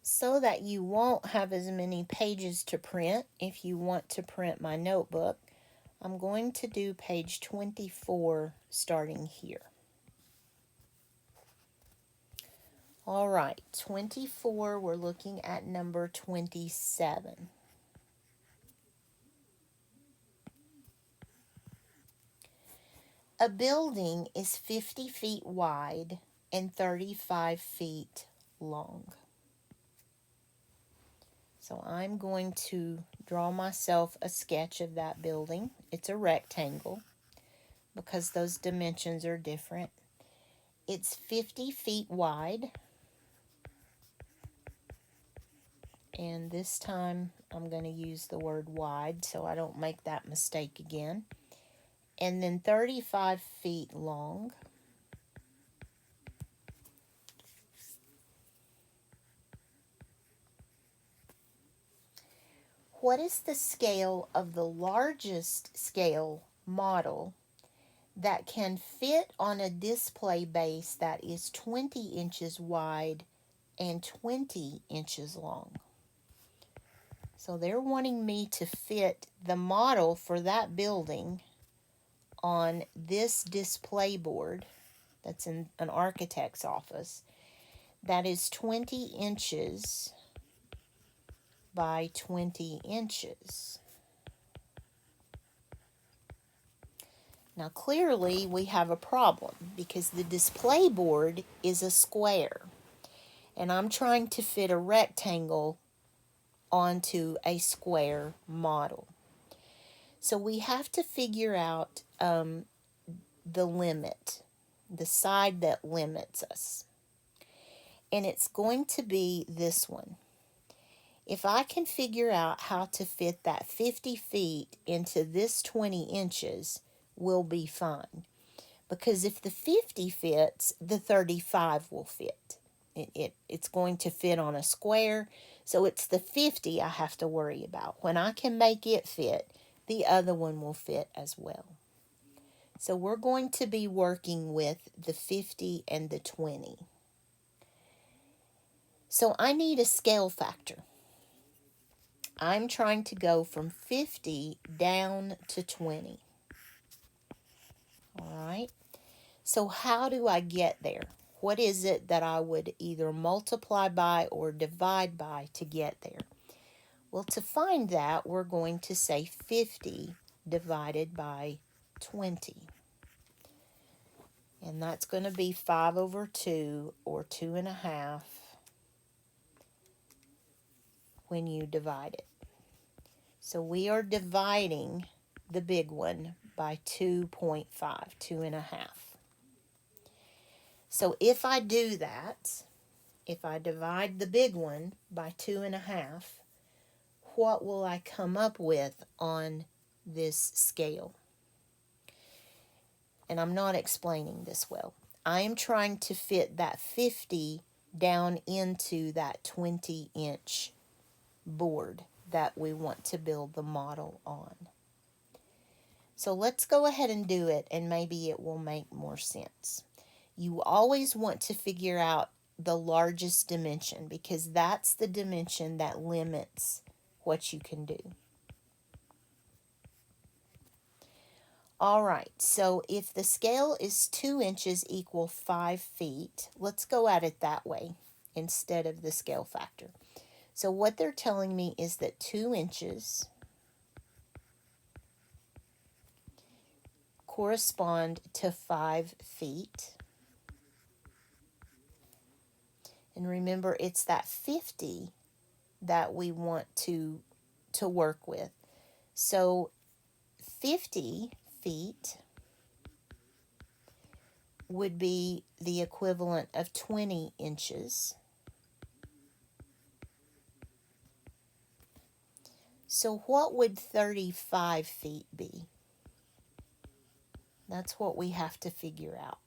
So that you won't have as many pages to print if you want to print my notebook, I'm going to do page 24 starting here. All right, 24, we're looking at number 27. A building is 50 feet wide and 35 feet long. So I'm going to draw myself a sketch of that building. It's a rectangle because those dimensions are different. It's 50 feet wide. And this time I'm going to use the word wide so I don't make that mistake again. And then 35 feet long. What is the scale of the largest scale model that can fit on a display base that is 20 inches wide and 20 inches long? So they're wanting me to fit the model for that building on this display board that's in an architect's office that is 20 inches by 20 inches. Now clearly we have a problem because the display board is a square and I'm trying to fit a rectangle onto a square model. So we have to figure out the limit, the side that limits us. And it's going to be this one. If I can figure out how to fit that 50 feet into this 20 inches, we'll be fine. Because if the 50 fits, the 35 will fit. It's going to fit on a square, so it's the 50 I have to worry about. When I can make it fit, the other one will fit as well. So we're going to be working with the 50 and the 20. So I need a scale factor. I'm trying to go from 50 down to 20. All right. So how do I get there? What is it that I would either multiply by or divide by to get there? Well, to find that, we're going to say 50 divided by 20. And that's going to be 5 over 2, or 2.5, when you divide it. So we are dividing the big one by 2.5, 2.5. So if I do that, if I divide the big one by 2.5, what will I come up with on this scale? And I'm not explaining this well. I am trying to fit that 50 down into that 20-inch board that we want to build the model on. So let's go ahead and do it, and maybe it will make more sense. You always want to figure out the largest dimension because that's the dimension that limits what you can do. All right, so if the scale is 2 inches equal 5 feet, let's go at it that way instead of the scale factor. So what they're telling me is that 2 inches correspond to 5 feet. And remember, it's that 50 that we want to work with. So 50 feet would be the equivalent of 20 inches. So what would 35 feet be? That's what we have to figure out.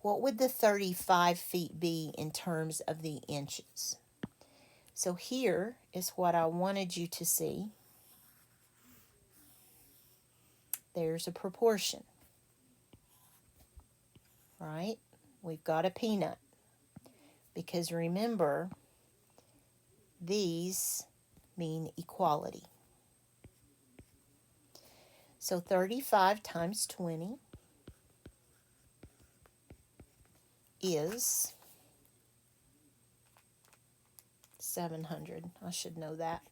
What would the 35 feet be in terms of the inches? So here is what I wanted you to see. There's a proportion, right? We've got a peanut. Because remember, these mean equality. So 35 times 20 is 700. I should know that.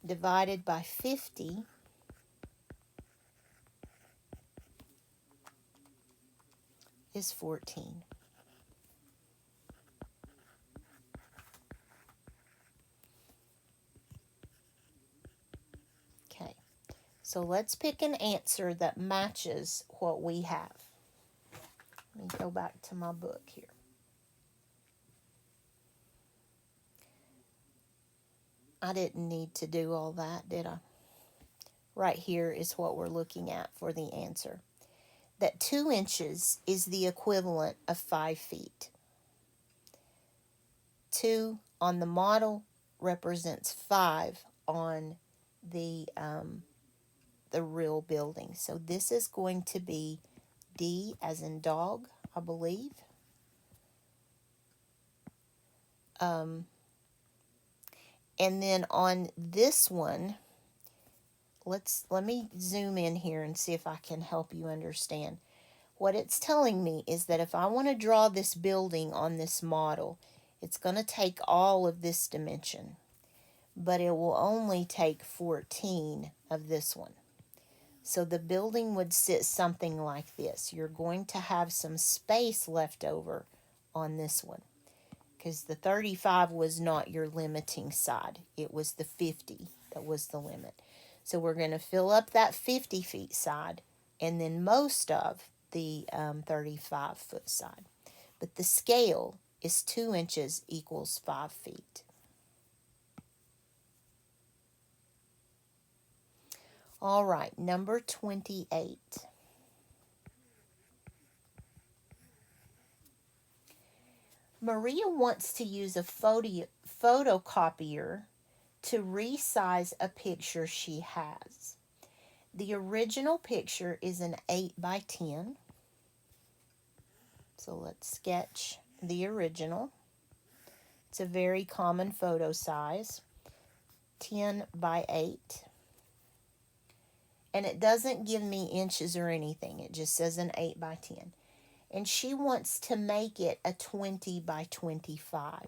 Divided by 50 is 14. Okay, so let's pick an answer that matches what we have. Let me go back to my book here. I didn't need to do all that, did I? Right here is what we're looking at for the answer. That 2 inches is the equivalent of 5 feet. 2 on the model represents 5 on the real building. So this is going to be D as in dog, I believe. And then on this one, let me zoom in here and see if I can help you understand. What it's telling me is that if I want to draw this building on this model, it's going to take all of this dimension, but it will only take 14 of this one. So the building would sit something like this. You're going to have some space left over on this one, because the 35 was not your limiting side. It was the 50 that was the limit. So we're going to fill up that 50 feet side and then most of the 35 foot side. But the scale is 2 inches equals 5 feet. All right, number 28. Maria wants to use a photocopier to resize a picture she has. The original picture is an 8 by 10. So let's sketch the original. It's a very common photo size, 10 by 8. And it doesn't give me inches or anything. It just says an 8 by 10. And she wants to make it a 20 by 25.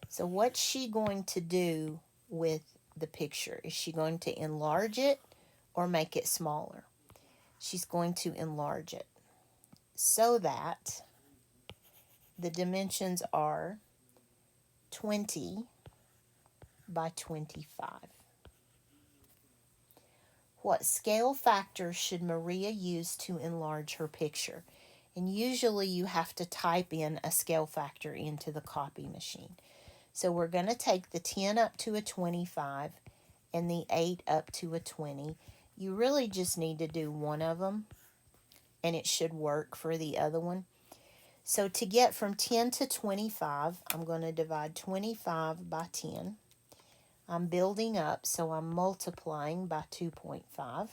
So what's she going to do with the picture? Is she going to enlarge it or make it smaller? She's going to enlarge it so that the dimensions are 20 by 25. What scale factor should Maria use to enlarge her picture? And usually you have to type in a scale factor into the copy machine. So we're going to take the 10 up to a 25 and the 8 up to a 20. You really just need to do one of them and it should work for the other one. So to get from 10 to 25, I'm going to divide 25 by 10. I'm building up, so I'm multiplying by 2.5.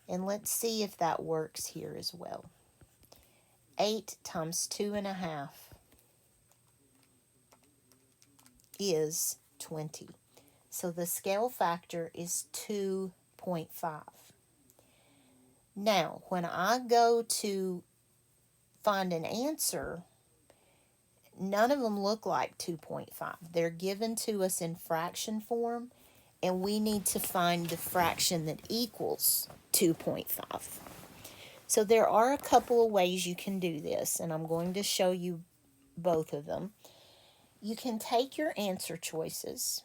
And let's see if that works here as well. 8 times 2.5 is 20. So the scale factor is 2.5. Now, when I go to find an answer, none of them look like 2.5. They're given to us in fraction form, and we need to find the fraction that equals 2.5. So there are a couple of ways you can do this, and I'm going to show you both of them. You can take your answer choices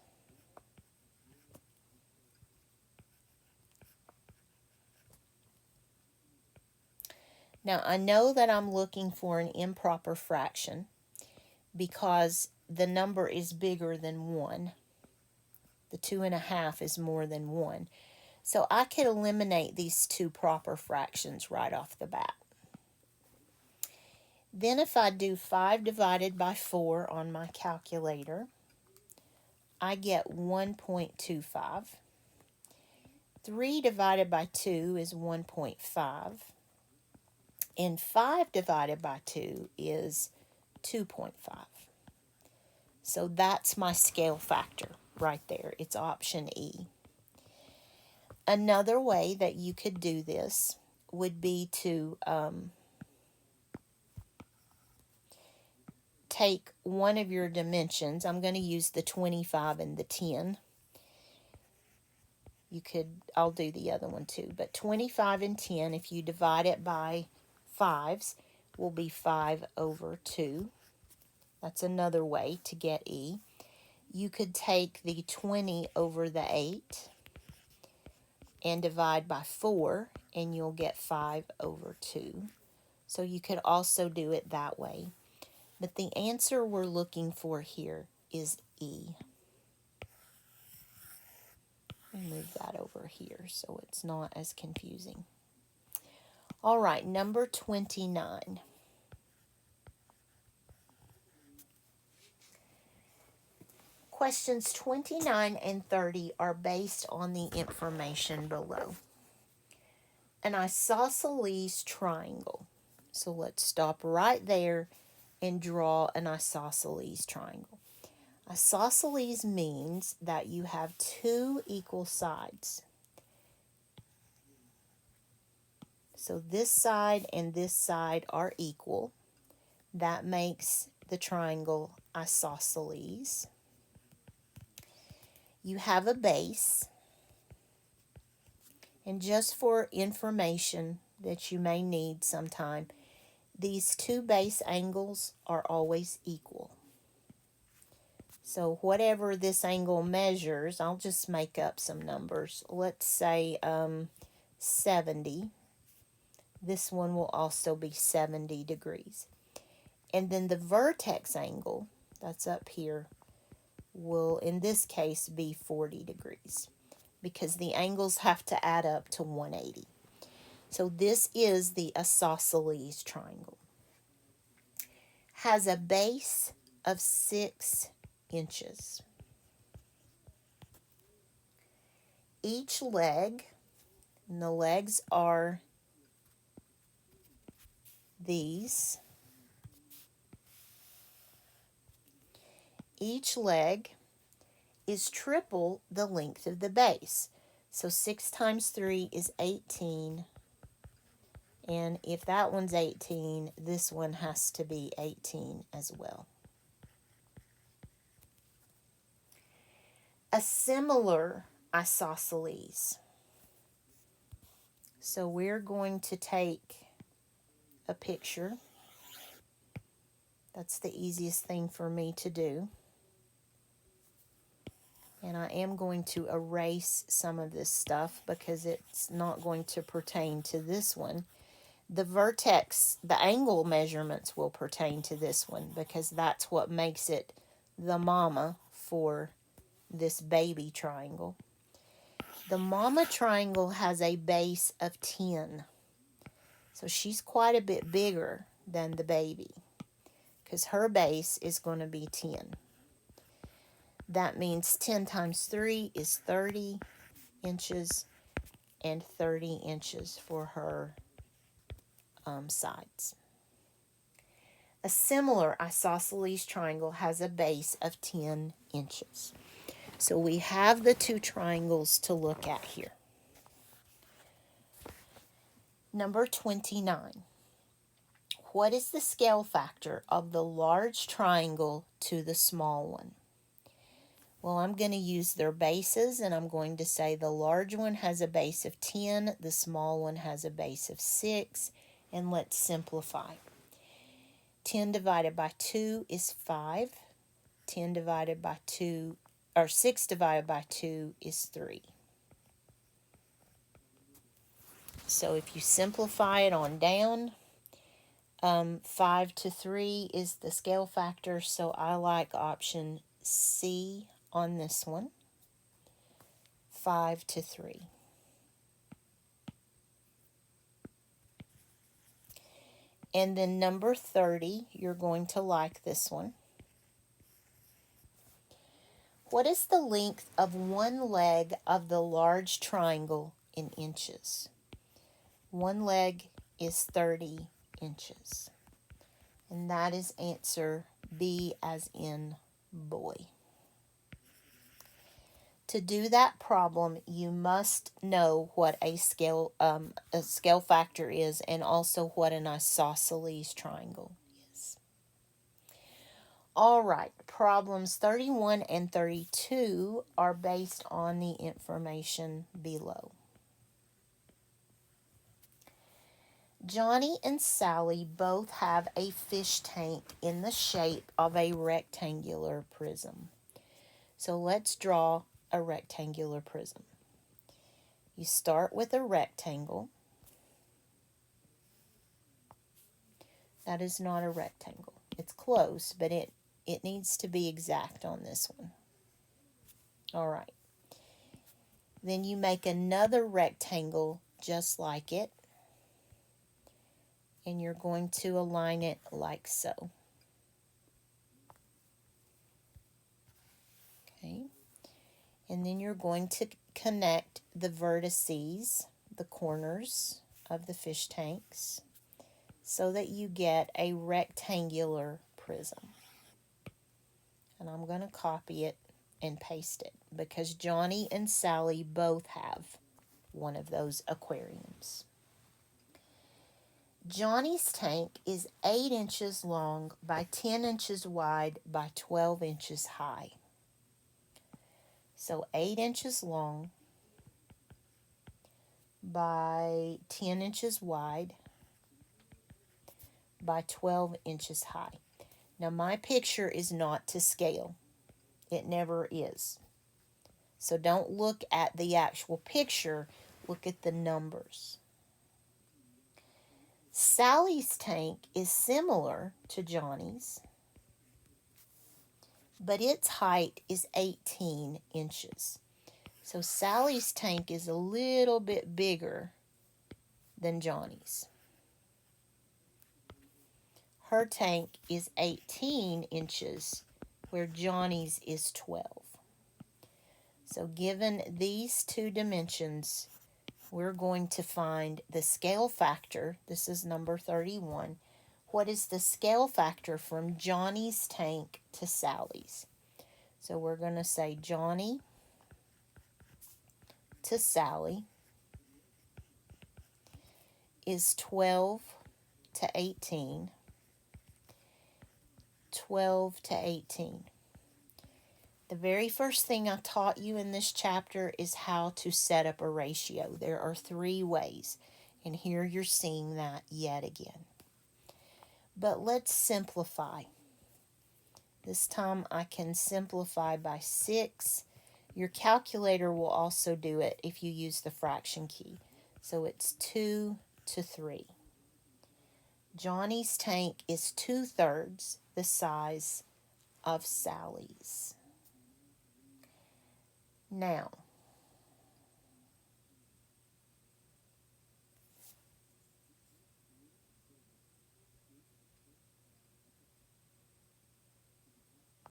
Now, I know that I'm looking for an improper fraction because the number is bigger than 1. The 2.5 is more than 1. So I could eliminate these two proper fractions right off the bat. Then if I do 5 divided by 4 on my calculator, I get 1.25. 3 divided by 2 is 1.5. And 5 divided by 2 is 2.5. So that's my scale factor right there. It's option E. Another way that you could do this would be to take one of your dimensions. I'm going to use the 25 and the 10. I'll do the other one too, but 25 and 10, if you divide it by 5s, will be 5 over 2. That's another way to get E. You could take the 20 over the 8 and divide by 4, and you'll get 5 over 2. So you could also do it that way. But the answer we're looking for here is E. Move that over here so it's not as confusing. All right, number 29. Questions 29 and 30 are based on the information below. An isosceles triangle. So let's stop right there and draw an isosceles triangle. Isosceles means that you have two equal sides. So this side and this side are equal. That makes the triangle isosceles. You have a base. And just for information that you may need sometime, these two base angles are always equal. So whatever this angle measures, I'll just make up some numbers. Let's say 70. This one will also be 70 degrees. And then the vertex angle, that's up here, will in this case be 40 degrees because the angles have to add up to 180. So this is the isosceles triangle. Has a base of 6 inches. Each leg, and the legs are these. Each leg is triple the length of the base. So 6 times 3 is 18. And if that one's 18, this one has to be 18 as well. A similar isosceles. So we're going to take a picture. That's the easiest thing for me to do. And I am going to erase some of this stuff because it's not going to pertain to this one. The vertex, the angle measurements will pertain to this one because that's what makes it the mama for this baby triangle. The mama triangle has a base of 10. So she's quite a bit bigger than the baby because her base is going to be 10. That means 10 times 3 is 30 inches and 30 inches for her sides. A similar isosceles triangle has a base of 10 inches. So we have the two triangles to look at here. Number 29. What is the scale factor of the large triangle to the small one? Well, I'm going to use their bases, and I'm going to say the large one has a base of 10, the small one has a base of 6, and let's simplify. 10 divided by 2 is 5. 10 divided by 2, or 6 divided by 2 is 3. So if you simplify it on down, 5 to 3 is the scale factor, so I like option C on this one. 5 to 3. And then number 30, you're going to like this one. What is the length of one leg of the large triangle in inches? One leg is 30 inches. And that is answer B as in boy. To do that problem, you must know what a scale factor is and also what an isosceles triangle is. All right, problems 31 and 32 are based on the information below. Johnny and Sally both have a fish tank in the shape of a rectangular prism. So let's draw a rectangular prism. You start with a rectangle. That is not a rectangle. It's close, but it needs to be exact on this one. All right. Then you make another rectangle just like it. And you're going to align it like so. Okay. And then you're going to connect the vertices, the corners of the fish tanks, so that you get a rectangular prism. And I'm going to copy it and paste it because Johnny and Sally both have one of those aquariums. Johnny's tank is 8 inches long by 10 inches wide by 12 inches high. So 8 inches long by 10 inches wide by 12 inches high. Now my picture is not to scale. It never is. So don't look at the actual picture, look at the numbers. Sally's tank is similar to Johnny's, but its height is 18 inches. So Sally's tank is a little bit bigger than Johnny's. Her tank is 18 inches, where Johnny's is 12. So given these two dimensions, we're going to find the scale factor. This is number 31. What is the scale factor from Johnny's tank to Sally's? So we're going to say Johnny to Sally is 12 to 18. 12 to 18. The very first thing I taught you in this chapter is how to set up a ratio. There are 3 ways, and here you're seeing that yet again. But let's simplify. This time I can simplify by 6. Your calculator will also do it if you use the fraction key. So it's 2 to 3. Johnny's tank is 2/3 the size of Sally's. Now,